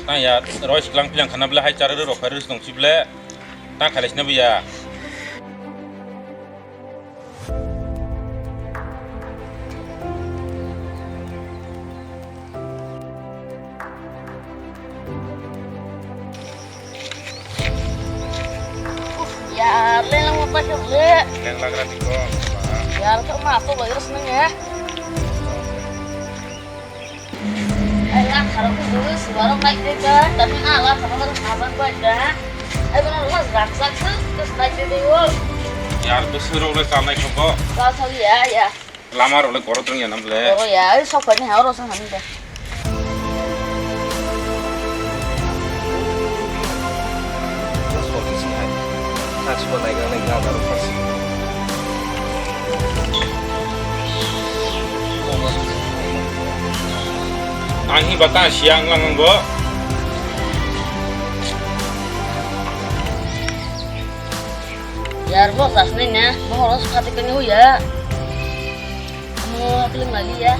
Tang ya Roy sekelang pilang karena belah hai cara rok harus dong cible. Tang kalisnya biya. Ya, lang mo pa siya ulit. Yang lagra tiko. Ya, ito masuk bayar seneng ya. Lah, kalau aku dulu sebarang naik deh, tapi alah sama harus abang baca. Benar mas raksak tuh, terus naik deh dulu. Ya besar oleh sama koko. Kalau ya. Lamar oleh korot ya namble. Oh ya, ini sokanya harus sama nih. Semua naik baru pas. Anghi bata siang lang go. Ya, bos aslinya, mau harus katikan ya. Mau pilih lagi ya.